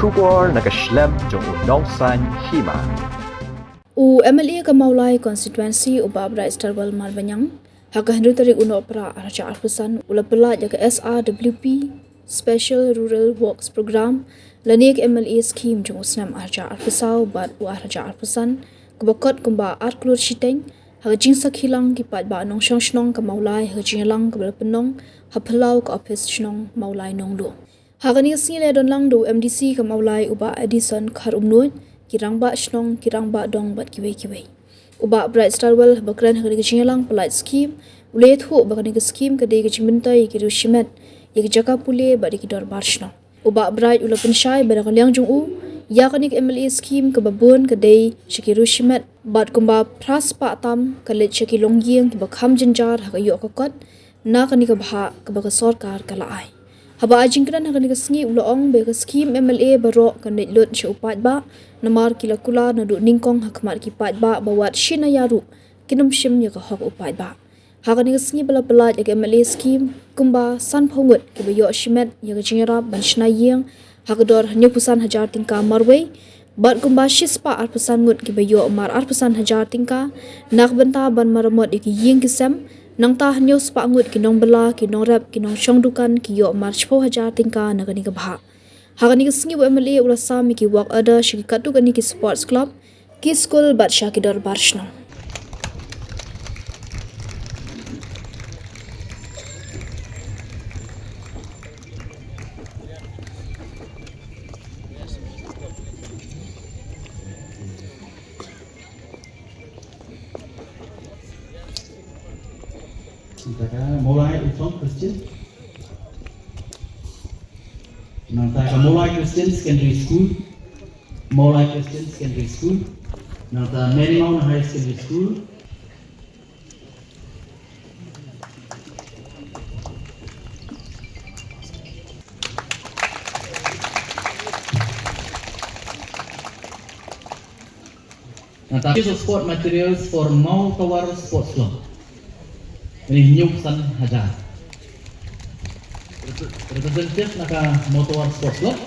Shubor nakaslem jong unong san hima. MLA Kamaulai constituency ubabra Starwal Malbanyang haka hendu tarik unopra arja alfusan ulapela jaga SRWP Special Rural Works Program lanik MLA scheme jong usnam arja alfusau bat u arja alfusan kubakot kumba arklur shiteng haka jingsak hilang kipat ba nong shnong Kamaulai haka jinglang kabalapenong hapelau ka office shnong Maulai nongdu haka ni singile don lang do MDC Kamaulai uba Edison khar umnuit kirang ba shnong kirang ba dong bat kiwe uba bright starwell bakran hagani jingalang polite scheme ule thu bakani scheme kade ge chimintai ki rushimet ye jaka pule bari ki dor barshno uba bright ula penshai barakalyang jung u yakani MLA scheme ke babun kade shiki rushimet bat kumba pras pa tam kale shiki longyeng ki bakham jinjar hagayo kokot na kani ka bha ka baka sarkar kala ai haba ajingkran hagani ka sngi ulong be ka scheme MLA baro kanit lot shi upat ba namar kila kula na du ningkong hakmar ki pat ba bawat shina yaru kinum shim ya ka hok upat ba hagani ka sngi bala bala ya MLA scheme kumba san phongut ki bayo shimet ya ka jingra ban shna yeng hagador nyepusan hajar tingka marwe bat kumba shispa arpusan ngut ki bayo mar arpusan hajar tingka nak benta ban maramot ki yeng kisem nang ta news pa ngut ki nong bala ki nong rap ki nong shong dukan ki yo mar 6000 tingka nagani ka bha hagani ka sngi MLA ula sami ki work order shiki katu gani ki sports club ki school bat shaki dor barshno Mulai from Christian. Nantaka Mulai Christian Secondary School, Mulai Christian Secondary School, Nantaka Marymount High Secondary School. Nantaka use of sport materials for Mount Tower Sports Club. Ini Nyuksan Hajar. Representative naka Motor Sports Club.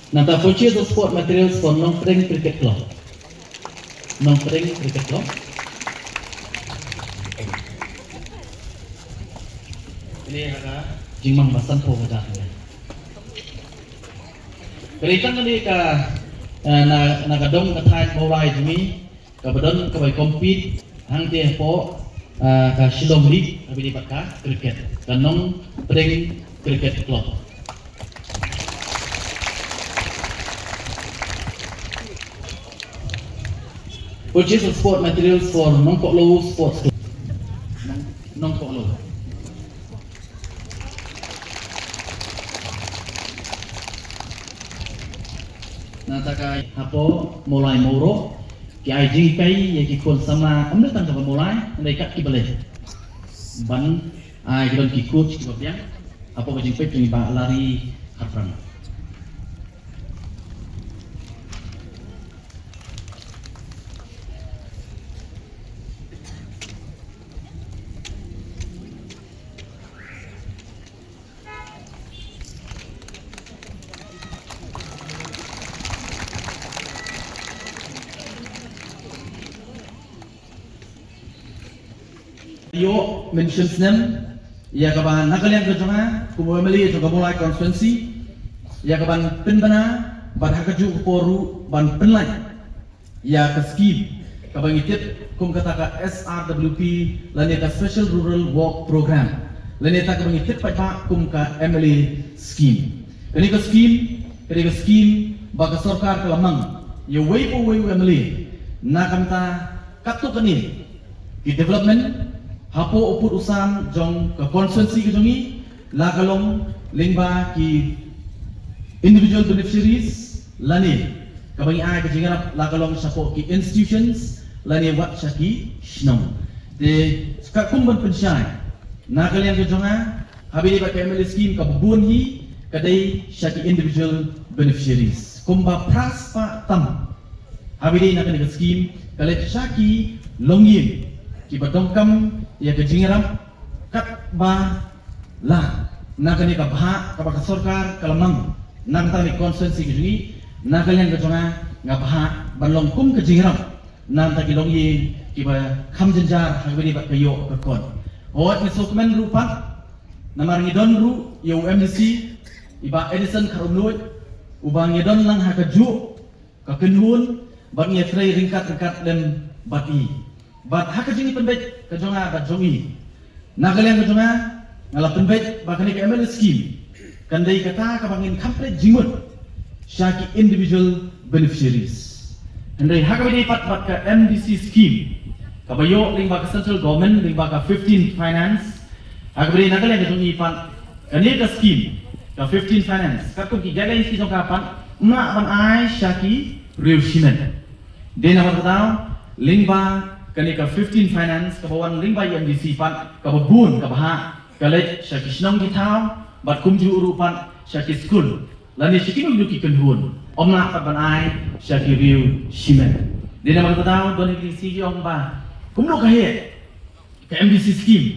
Nanta purchase of sport materials for Nongpreng Cricket Club. Nongpreng Cricket Club. Ini ada jingmang basan po kaja. Keritang ini ka na kadong kathai Maulai jumi kabadon kabay compete hang tie po ka Shillong League abili bakka cricket kanong Preng Cricket Club. Purchase of sport materials for Nongkok Lo Sports Club. Nongkok Lo. Nataka hapo mulai moro ki aji kai ya ki kon sama amna tang ka mulai ndai kat ki bale. Ban ai don ki coach ki babyang hapo ka jing pai ni ba lari hafran. Yo mentions them ya kaban nakalian ke jona kumo MLA to Mulai constituency ya kaban pinbana ban hakaju poru ban penlai ya ka scheme kaban itip kum kata ka SRWP laneta Special Rural Work Program laneta kaban itip pa kum ka MLA scheme kani ka scheme baka sarkar kalamang ya way po MLA na kamta katu kani ki development hapo uput usam jong ke constituency ke jongi la kalong lingba ki individual beneficiaries lani kabangi ai ke jingarap lakalong sapo ki institutions lani wat syaki shnong de ska kumban pensyai nakalian ke jonga habili ba KML scheme ka bubun hi kadai syaki individual beneficiaries kumba pras pa tam habili nakani ke scheme kale syaki longyin ki badongkam ya ke jingarap kat ba la nakani ka bha ka ba sarkar kalamang nang tani konsensi ke jungi nakalian ke jonga ngabha banlong kum ke jingarap nam ta kilong yin kiba kham jenjar habili ba kayo ka kon hot ni sokmen rupa namar ngidon ru yo MDC iba Edison karumloy ubang ngidon lang hakaju ka kenhun bang ye tray ringkat dan bati bat hakajini penbet ka jonga ba jongi nakalian ka jonga ngala penbet ba kani ka ML scheme kandai kata ka bangin complete jimut syaki individual beneficiaries Andai hakabidi pat ka MDC scheme kabayo lingba ka central government lingba ka 15 finance hakabidi nakalian ka jongi pat kani ka scheme ka 15 finance kakum ki guidelines ki jong kapan ma ban ai syaki reusimen dena matao lingba kani ka 15 finance kabawan lingba MDC pat kababun kabaha kalet syaki snong ki tao bat kumju urupan syaki school lani syaki nuki kenhun omna pat ban ai syaki riu simen dena matao don ki si ong ba kumno ka he ka MDC scheme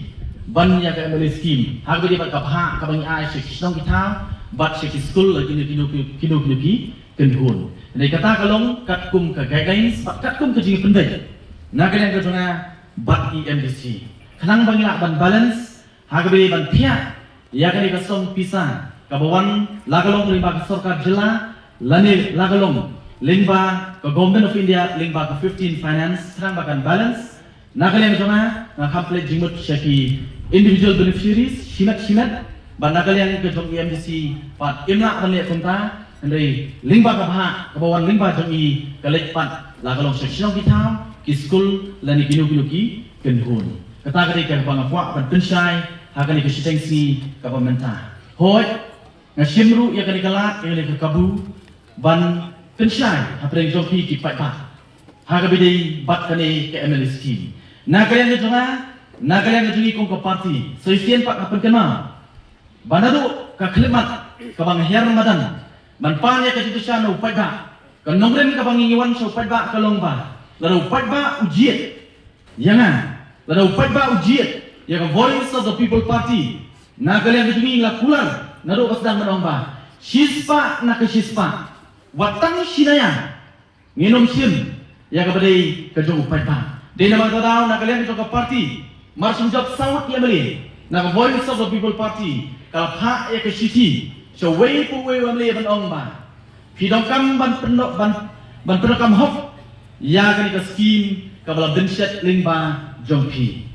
ban ya ka ML scheme hakabidi pat kabha kabangi ai syaki snong ki tao bat syaki school lagi nuki kenhun dai kata kalong katkum ka guidelines pat katkum ka jingi pendai nakalian ka jonga bat MDC khanang bangila ban balance hakabidi ban pia ya kali ka song pisa kabawan lagalong limba ka sarkar jila lani lagalong limba ka government of India limba ka 15 finance khanang bakan balance nakalian ka jonga na complete jimut syaki individual beneficiaries simat ban nakalian ka jong MDC pat imna kanle kunta andai limba ka bha kabawan limba jong I kalek pat lagalong section kita ki school lani kinu ki kenhun kata kali ka bangapwa ban pensyai hakani ke sitengsi ka pementa hoi ngasimru ya kali kalat ya kali kabu ban pensyai hapre jong ki pai ba hakabidi bat kani ke ML scheme nakalian ke jonga nakalian ke jongi kong ka party soisien pak kapan kema banadu ka khlemat ka bang her madan man panya ka jitusya no pai ba ka nongren ka bang iwan so pai ba ka longba lalu pai ba ujiet yangan lalu pai ba ujiet ya ka voice of the people party nakalian ke jongi la kular nado kasdang manongba shispa na ka shispa watang sinaya nginom sim ya ka badai ka jong pai ba de nama tadau nakalian ke ka party marsum job sawat ya meli na ka voice of the people party kalau hak ya ke city so way pu way wamli ban ong ba pidong kam ban penokam hop ya kan ka scheme ka bala denset lingba jongpi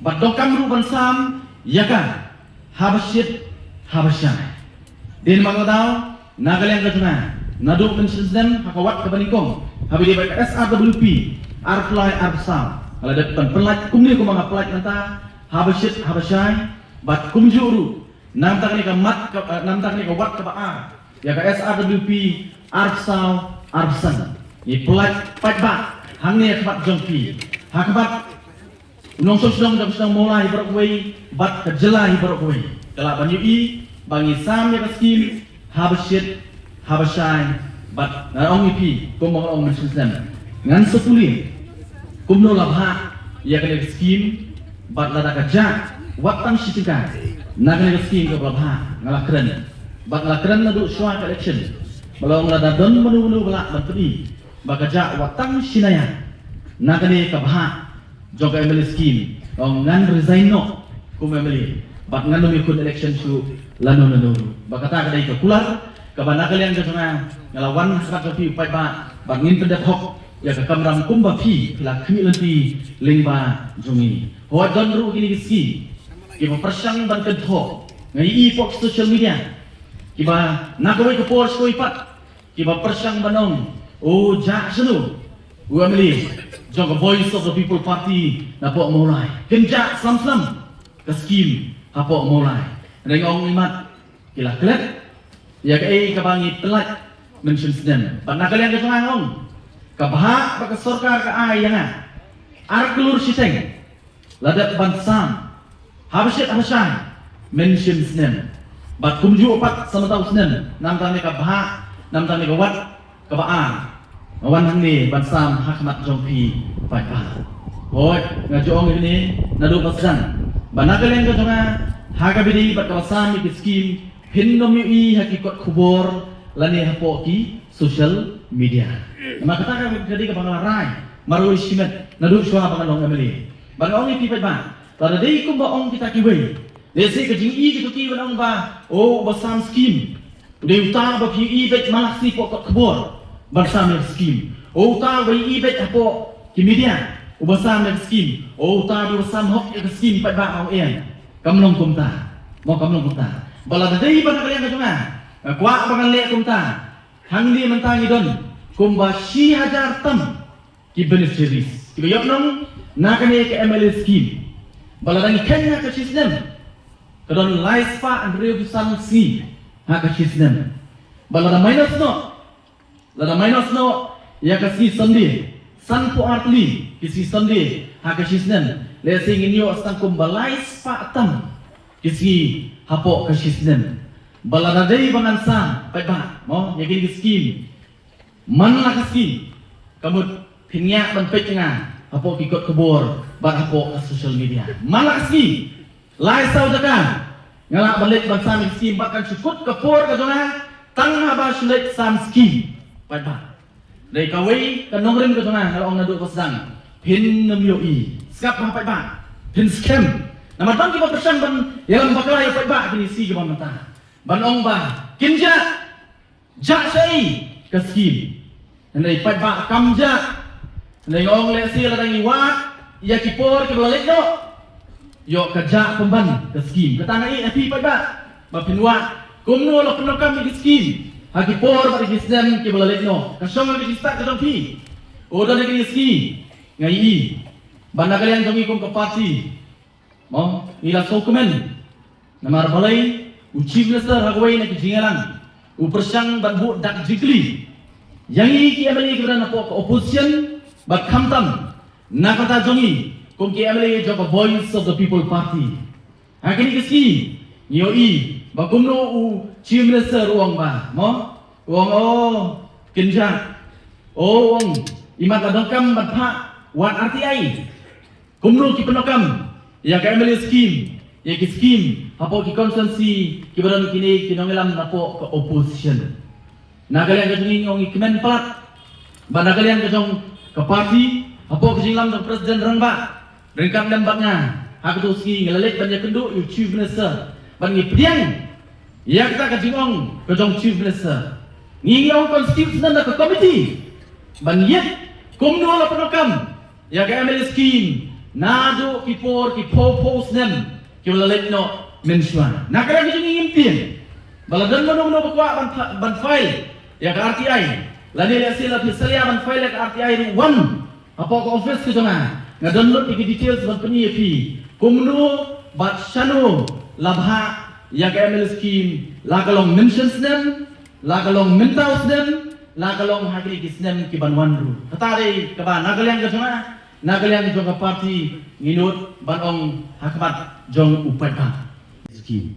bat dokam ru ban sam ya kan habashit habashai din mangadau nagalian ka tuna nadu pensisden hakawat ka banikong habili ba ka SRWP arfly arsam kalau ada penpelat kumni ko mga pelat nanta habashit habashai bat kumjuru nam tak ni ka mat nam tak ni ka wat ka ba ya ka SRWP arsau arsan ni pelat pat ba hangni ka bat jongpi hakabat unong sosdong dong mulai berway bat ka jela berway kala banyu I bangi sam ya ka scheme habashit habashai bat na ong ipi kumong ong sistem ngan sepuli kumno labha ya ka scheme bat la ka ja watang sitika nagani scheme ka labha ngala kren bat ngala kren na du shwa election balong la don menu bala bantri bakaja watang sinaya nagani ka bha joga ML scheme ong ngan resign no kum ML bat ngan mi kun election su lanu bakata kadai ka kular ka banakalian ka tanga ngalawan sakat pi pai ba bat ngin pendak hok ya ka kamram kumba pi la khamilati lingba jungi ho don ru kini ski kiba persang ban kedho ngai I pok social media kiba nakawai ka post ko ipat kiba persang banong o ja sunu uamli jong voice of the people party na po mulai kenja slam ka scheme hapo mulai rengong imat kila klet ya ka bangi pelat mention snem. Ban nakalian ke tengah kabah bak sarkar ka ayanga. Arklur siteng. Ladat bansam. Habashan mention snem. Bat kumju opat sama tahu snem. Nam tani kabah, nam tani kawat kabaan. Wan hang ni bansam hakmat jongpi pai pa. Hoi ngajong ini nadu pasang. Ban nakalian ke tengah Hakabidi bat kawasan ni skim hinnom ui hakikot kubor lani hapo ki social media. Maka kata jadi ke banglarai maru isimet nadu shwa bangalong emeli. Bangalong ni pipat ba. Tada dei kumba ong kita kiwei. Desi ke jingi gitu ki banong ba. Oh basam skim. Dei uta ba pi i bet malaksi pokok kubor. Basam skim. Oh uta ba i bet hapo ki media. Ubasam skim. Oh uta ba basam hok skim pat ba au en. Kamlong kumta, mau kamlong kumta. Bala dari pada kalian kecuma. Kuak bagan lek kumta. Hang li mentangi don. Kumba si hajar tam ki beneficiaries. Ki yok nong nakane ke MLA scheme. Bala dangi Kenya ke sistem. Kadon laispa Andreu Busan si ha ke sistem. Bala da minus no. Lada minus no ya ke si sandi. San po artli ki si sandi ha ke sistem. Lesing ini astang kumbalais pak tam kisi hapo kasisnen balada dei bangan sam pai ba mo yakin skim man la skim kamut pinya ban petnya hapo kikot kebor ban hapo social media man la skim lai sau dakan ngala balik ban sam skim bakan sukut kepor ka jona tang haba sulit sam skim pai ba dei kawai kanongrim ka jona kalau ong nadu pasang pin nam yo i Skap apa ba? Pin scam. Nama tang kita persan ban yang bakal ya ba kini si ke mata. Ban ong ba kinja ja sei ke skim. Nai ba kamja. Nai ong le si la tangi wa ya kipor ke balik no. Yo kerja pemban ke skim. Kata nai api ba ba pinwa kumno lo kuno kam ke skim. Ha kipor ba ke sistem ke balik no. Kasong ke start ke pi. Oda ke skim. Ngai i banda kalian jongi kum ke parti mo ila dokumen namar balai chief minister hagwai na kijingalan upersang banbu dak jikli yang ki MLA ke berana po opposition bat khamtam na kata jongi kum ki MLA jo voice of the people party hakini kiski yo i bakumno u chief minister uang ba mo uang kinja uang imat adongkam bat pha wan RTI kumno ki penokam ya ka MLA scheme ya ki scheme hapo ki constituency ki badan kini kinongelam napo ke opposition na kalian ka jing ngong ikmen plat ba na kalian ka jong ke parti hapo ki jinglam ng presiden rangba rengkam lembaknya hak tu ski ngelalek banyak kenduk you chief minister ban ngi pdiang ya kita ka jingong ka jong chief minister ngi ngong constitution na ke committee ban yet kumno la penokam ya ka MLA scheme nado kipor ki popos nem ki lalet no mensuan nakara ki ngimtin baladan mo bakwa ban file ya ka RTI lani la sila fisalia ban file ka RTI 1 apa ko office ki jona nga download ki details ban pani fi kumno bat shanu labha ya ka MLA scheme la kalong mentions nem la kalong mentaus nem la kalong hagri ki nem ki ban wanru katare ka ba nagalian ka jona nagalian jong ka parti nginut banong hakmat jong upai ka skim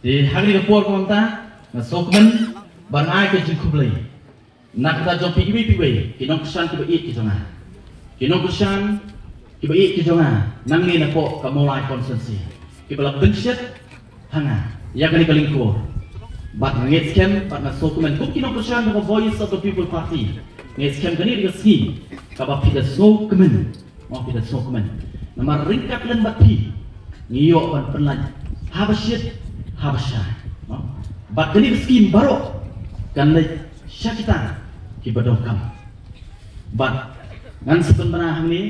di hagri ka por konta na sokmen ban ai ka jikublai nakta jong piwi kinong kusan ki bait ki jonga kinong kusan ki bait ki jonga nangni na po ka mulai konsensi ki bala benset hanga ya kali kalingko bat ngit skem bat na sokmen kung kinong kusan ka voice of the people party ngit skem kani di skim kaba pida sokmen mau pida sokmen nama ringkat dan bati ngiyo ban penlaj habashit habasha bat kani skim baro kan le syakita ki badokam bat ngan sebenarnya ini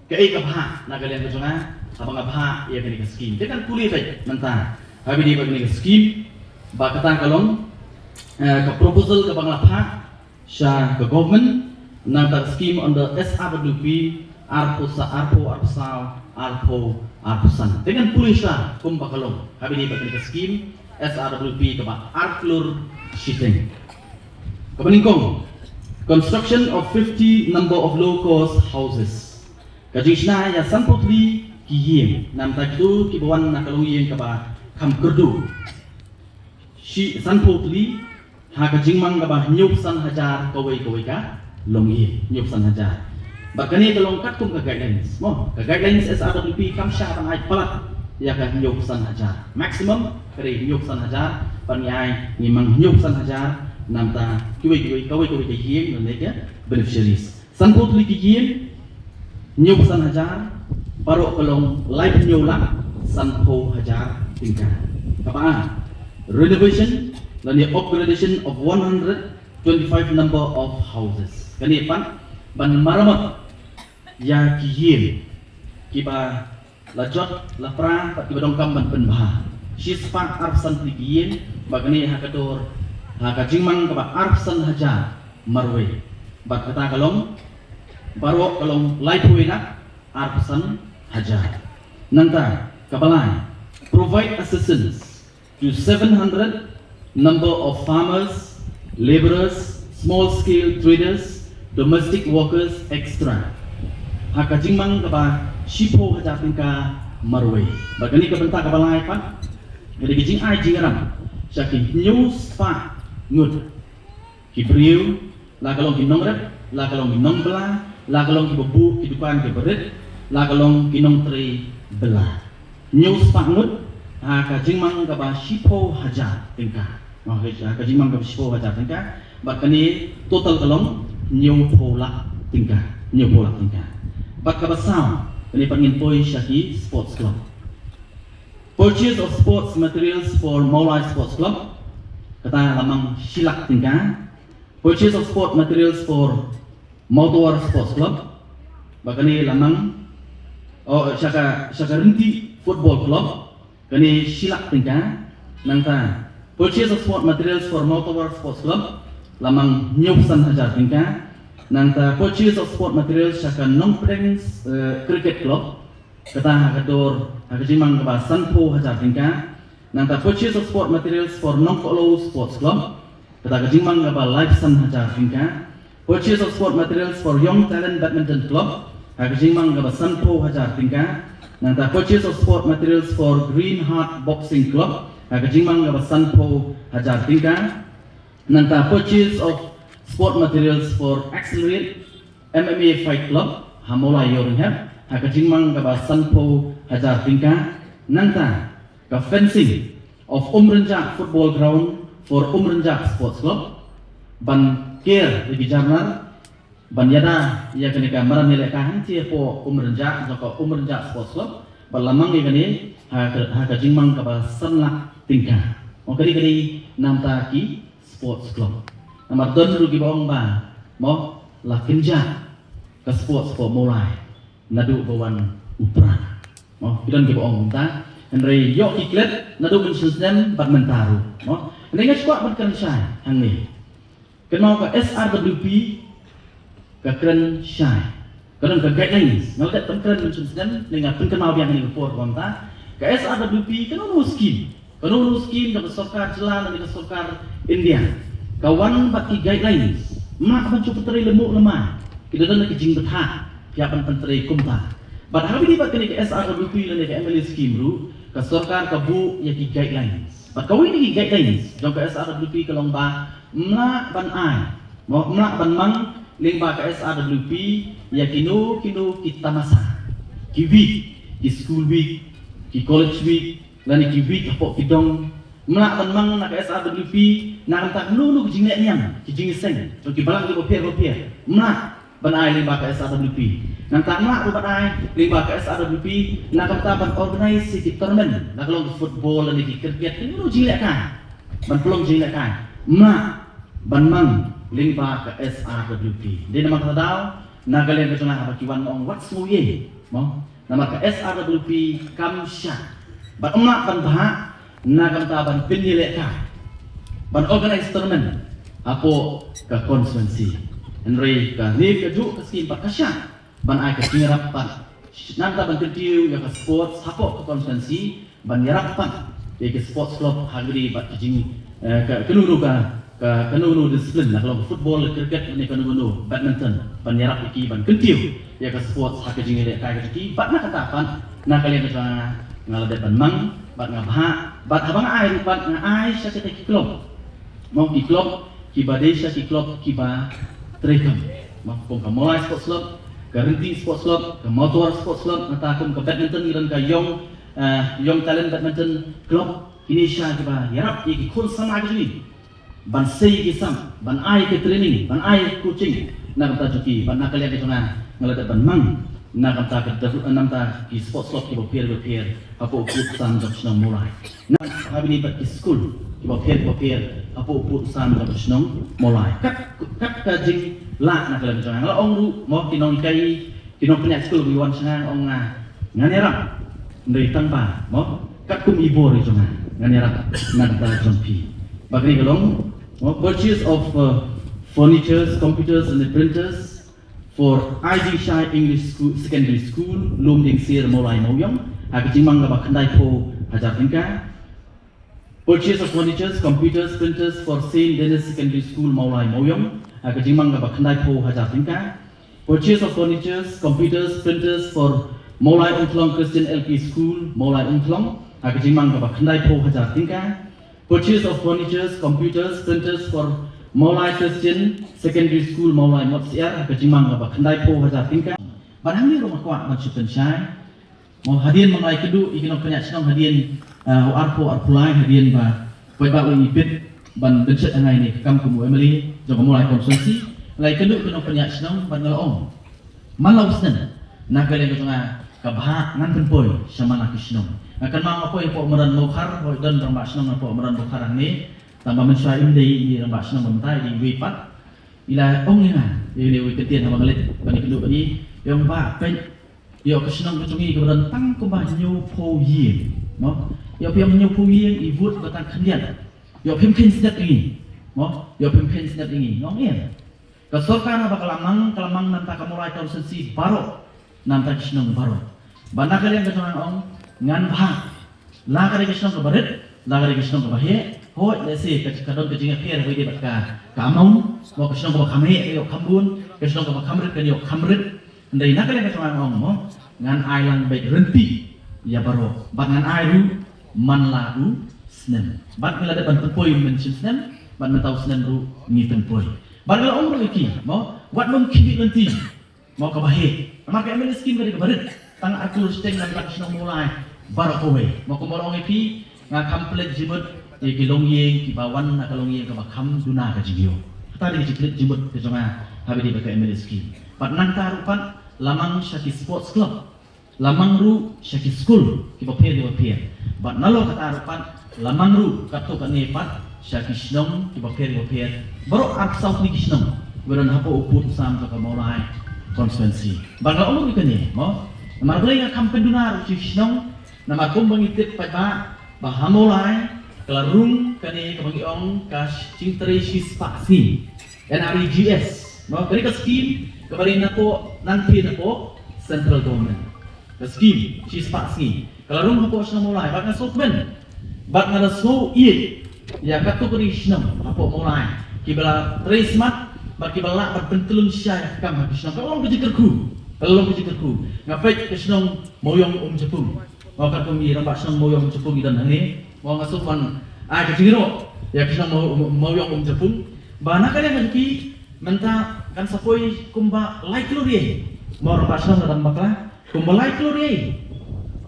ke kapha nagalian kejona abang kapha ya kani skim dekan puli tai menta habi di bagni skim ba katang kalong ke proposal ke banglapha sha ke government nang scheme on the SRWP Arpusan dengan pulisa kumbakalong kami di bagian scheme SRWP keba Arklur Shiteng Kapaningkong, construction of 50 number of low-cost houses. Kajishna ya samputli kiyim, nam takdu kibawan nakaluyin kaba kam kerdu. Si samputli hakajingmang kaba nyup san hajar kawai ka longi nyup san hajar. Bakani kalong kat kum ka guidelines. Mo, ka guidelines SRWP kam sya pan ai palat ya ka nyup san hajar. Maximum kari nyup san hajar pan ai ni mang nyup san hajar namta kawai ka yiem ne ka beneficiaries. Samputli ki yiem nyup san hajar parok kalong live nyola sanpo hajar tingkat. Kapaan? Renovation dan upgradation of 125 number of houses. Kani pan ban maramat ya kiyim kiba lajot lapra pat kiba dongkam ban penbah. Sispa arsan kiyim bagani hakador hakajingmang kaba arsan hajar marwe. Bat kata kalong baro kalong live nak arsan hajar. Nanta kabalai provide assistance to 700 number of farmers, laborers, small-scale traders, domestic workers, extra. Hakajingmang kaba shipo hajar tingka marwe. Bagani kabenta kabalai pan. Jadi kijing ai jingaram. Syaki news fa ngut. Kibriu la kalong kinong rep, la kalong kinong bela, la kalong kibubu kidukan kiberit, la kalong kinong tri bela. News fa ngut hakajingmang kaba shipo hajar tingka. Hakajingmang kaba shipo hajar tingka. Bakani total kalong new pola tingka. Bat kabasam kani pangin poi syaki sports club. Purchase of sports materials for Maulai Sports Club. Kata lamang silak tingka. Purchase of sport materials for Motor Sports Club. Bakani lamang syaka renti football club. Kani silak tingka. Nangta purchase of sport materials for Motor Sports Club. Lamang nyupsan hajar tingka. Nangta purchase of sport materials syaka non-prince cricket club. Kata hakador hakajimang kaba sanpo hajar tingka. Nangta purchase of sport materials for non-follow sports club. Kata hakajimang kaba live san hajar tingka. Purchase of sport materials for young talent badminton club. Hakajimang kaba sanpo hajar tingka. Nangta purchase of sport materials for Green Heart boxing club. Hakajimang kaba sanpo hajar tingka. Nangta purchase of sport materials for Accelerate MMA Fight Club Hamolai Yoringham hakajingmang kaba sanpo hajar tingka. Nangta ka fencing of Umrenjak football ground for Umrenjak Sports Club ban care di jarnar ban yada ya kani ka maran nilai ka hanti po Umrenjak joko Umrenjak Sports Club balamang ni hakajingmang kaba sanlak tingka. Kadi namta ki sports club. Nomor don rugi baong ba mo la kenja ke sports for mulai nadu bawan upra mo idon ke baong ta henry yo iklet nadu pensem badmentaru mo dengan squad badkan syai hang ni ken mau ke SRWP ke kren syai kren ke guidelines ngal dak kren pensem dengan pen kenal yang ni report baong ta ke SRWP ken unu skim dari Sarkar Jelan dan Sarkar India. Kawan baki guidelines, mak bancu penteri lemuk lemah. Kita dah nak kijing betah, piapan penteri kumta. But hari ini baki ke SRWP dan ke MLA scheme ru, ke Sarkar kabu ya ki guidelines. But kau ini guidelines, jom ke SRWP ke lomba mlak ban ai, mau mlak ban mang lingba ke SRWP ya kino kita masa. Ki week, ki school week, ki college week. Lani ki week apok kidong mlak ban mang nak SRWP nak tak lulu kijing nek niam kijing seng so ki balang ki bopier mlak ban ai limba ka SRWP nak tak mlak ban ai limba ka SRWP nak ta ban organize ki tournament nak long football lani ki cricket ni lu jing lek kan ban pelong jing lek kan mlak ban mang limba ka SRWP dia nama kata dau nagalen ka tengah apa kiwan ong wat suye mo nama ka SRWP kamsha ban emak ban bahak nagam taban pinilek ka ban organize tournament apo ka konstituensi Henry ka ni ka ju ka skin pakasya ban ai ka rapat nanta ban ketiu ya ka sports apo ka konstituensi ban rapat ya ka sports club hagri bat kijing ka kenuru ka kanu disiplin lah kalau football cricket ni kanu badminton banyarap iki ban kentiu ya ka sports hak jing ele kai iki bat nak katapan nak kalian ka ngalade ban mang bat ngabha bat habang ai bat ngai sya kita ki klub mau ki klub ki badesha ki klub ki ba trekam mau pun ka mulai sports club Garanti Sports Club, ke Motor Sports Club, natakum ke badminton iran ke Young Talent Badminton Club. Ini syah kita yarap iki kun sama ke sini. Ban sei ke sam, ban ai ke training, ban ai coaching. Nak kata juki, ban nak kalian ke sana ngeladat ban mang. Nak kata ke namta ki Sports Club ki bopir apa ukut sam jok senang mulai. Nak habis ni school ki bopir apa ukut sam jok senang mulai. Kat kajing lah nak kalian ke sana. Kalau orang lu mau tinong kai tinong punya school biwan sana orang nganeram dari tanpa mau kat kum ibu di sana nganeram nak kata jompi. Bagni kalong purchase of furnitures, computers and the printers for IG Shai English School, Secondary School, Lum Ding Sir Molai Moyong, Hakijimang Gaba Kandai Po Hajar Tingka. Purchase of furnitures, computers, printers for Saint Denis Secondary School Molai Moyong, Hakijimang Gaba Kandai Po Hajar Tingka. Purchase of furnitures, computers, printers for Molai Umtlong Christian LP School, Molai Umtlong, Hakijimang Gaba Kandai Po Hajar Tingka. Purchase of furnitures, computers, printers for Molai Christian Secondary School Molai Motsiar Hakijimang Gaba Kandai Po Hajar Tingka. Barang ni rumah kuat macam pensyai. Mau hadian Molai kedu ikinok penyak senang hadian arpulai hadian ba pai ba ipit ban bencet angai ni kam kumu Emily jong Molai konsumsi. Lai kedu ikinok penyak senang ban ngalong. Malau senen. Nak kalian ke tengah kabah ngan penpoi sama nak senang. Akan mang apa yang po meran mokhar dan rambak senang apa meran mokhar ni. Tambah mensyai di rambak senang mentai di wipat. Ila ong ni na. Ini wi ketian sama ngelit bani kedu ni yang ba pen yo kesenang kecungi keberan tang kembah nyu po yin mo yo piam nyu po yin ibut batang kendian yo pimpin sedap ini mo yo pimpin sedap ini ngong yen kesorkan apa kelamang nanta kamulai konsensi baro nanta kesenang baro bana kalian kesenang ong ngan bah la kali kesenang kebarit la kali kesenang kebahe hoi lesi kadon kecing akhir wi di batka kamong mo kesenang kebak kame yo kambun kesenang kebak kamrit kan yo kamrit Ndai nak kalian kesenang ong mo ngan ai lang baik renti ya baro bat ngan ai ru man la ru snem bat mila depan tempoi men snem bat mentau snem ru ni tempoi bat mila ong ru iki mo wat mung kibi renti mo ka bahe maka emel skim ka barit tang aku steng dan tak senang mulai baro kowe mo ko morong iki nga komplit jibut iki longyeng ki bawan na kalongyeng ka bakam duna ka jigyo tadi jiklit jibut ke jama habi di baka emel skim bat nang tarupan lamang Shaki Sports Club, lamang ru Shaki School, kita bapir, bat nalo kata arupan, lamang ru kato kanepat Shaki Shnong, kita bapir, baru arsau ni Shnong, beran hapo uput sam to kamolai konstituensi. Bangga umur ikan ni, mo, nama boleh ngak kampen dunar Shaki Shnong, nama kumbang itit pada bahamolai, kelarung kani kebangiong kas cinteri sispasi, NREGS, mo kani kaskim. Kemarin aku nanti aku central government. Skim, sispak skim. Kalau rumah aku senang mulai, bak nasukmen, bak narasu iya. Ya kategori senang aku mulai. Kibala trismat, bak kibala berbentelun syai kam habis senang. Kalau orang kejikerku, ngapai kesenang moyong Jepun. Mau kat kami rambak senang moyong Jepun dan ini mau ngasukman kecingiro. Ya kesenang moyong Jepun. Bana kalian lagi mentah kan sapoi kumba like lurie mau rapasang dalam bakla kumba like lurie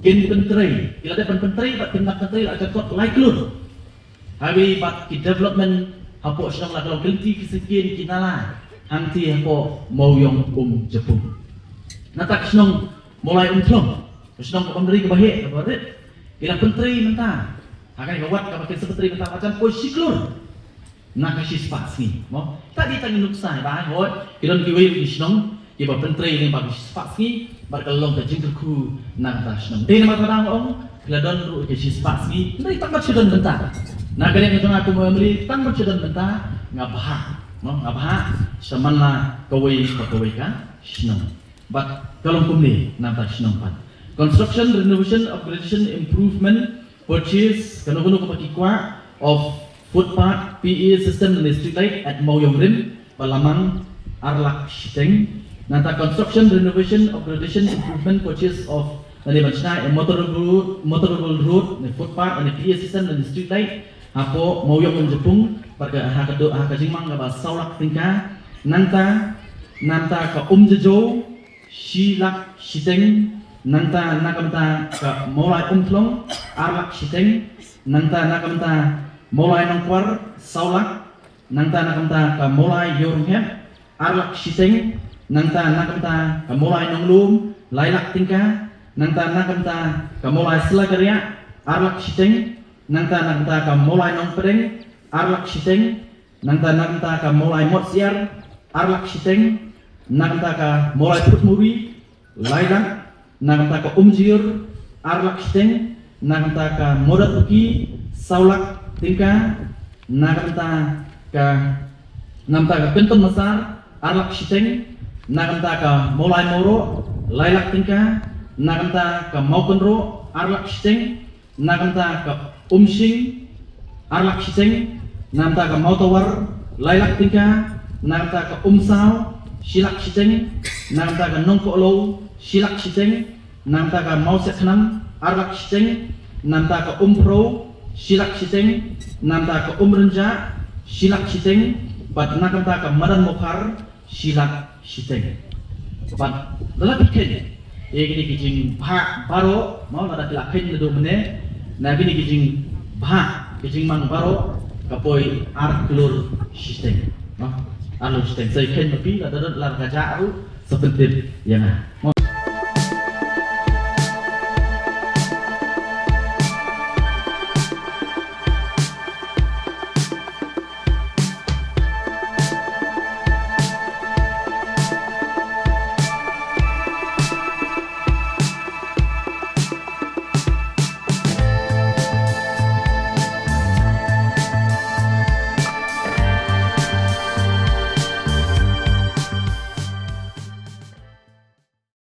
kin penteri ila depan penteri bat tindak penteri ada kot like lur habi bat ki development hapo senang la kalau kelti kisekian kinala anti hapo moyong Jepun natak senang mulai umtlong senang pemberi kebahe kabarit ila penteri mentah akan kawat kabakin sekretari mentah macam posisi lur nak kasih spasi, mo. Tadi tanya nuksai, bah, hot. Kilon kiwei di senong, kiba penteri ni bagi spasi, berkalong ke jingkerku nak tas senong. Di nama kadang om, kiladon ru kasih spasi, nanti tak baca dan bentar. Nak kalian itu aku mau beli, tak baca dan bentar, ngabah, mo, ngabah. Semana kawei kan, senong. But kalau kumni, nak tas senong pan. Construction, renovation, upgradation, improvement, purchase, kanu kapakikwa of footpath, PE system dan street light at Moyong Rim, Balamang, Arlak Shiteng. Nanta construction, renovation, upgradation, improvement, purchase of a motorable road, the footpath and the PA system and the street light. Apo Moyong Jepung, pada hakajimang gaba saulak tingka. Nanta ka Jejo, Shilak Shiteng. Nanta nakamta ka Molai Umtlong, Arlak Shiteng. Nanta nakamta Molai Nongkwar, Saulak. Nanta nakamta ka Molai Yorunghem, Arlak Shiteng. Nanta nakamta ka Molai Nonglum, Lailak Tingka. Nanta nakamta ka Molai Selagaria, Arlak Shiteng. Nanta nakamta ka Molai Nongpedeng, Arlak Shiteng. Nanta nakamta ka Molai Motsiar, Arlak Shiteng. Nakamta ka Molai Putmuri, Lailak. Nakamta ka Umjir, Arlak Shiteng. Nakamta ka Modat Uki, Saulak Tingka. Nakamta ka Pinton Masar, Arlak Shiteng. Nakamta ka Molai Moro, Lailak Tingka. Nakamta ka Maukenro, Arlak Shiteng. Nakamta ka Umshing, Arlak Shiteng. Nakamta ka Mautawar, Lailak Tingka. Nakamta ka Umsao, Shilak Shiteng. Nakamta ka Nongkolo, Shilak Shiteng. Nakamta ka Mauseknam, Arlak Shiteng. Nakamta ka Umpro, Shilak Shiteng. Nakamta ka Umrenja, Shilak Shiteng. Bat nakamta ka Madan Mokhar, Shilak Shiteng. Bat lalaki ken gini kijing baro mau ada kilakin ledo mene na gini kijing kijing mang baro kapoi arklur Shiteng arlur Shiteng saya ken tapi ada lar kaca seperti yang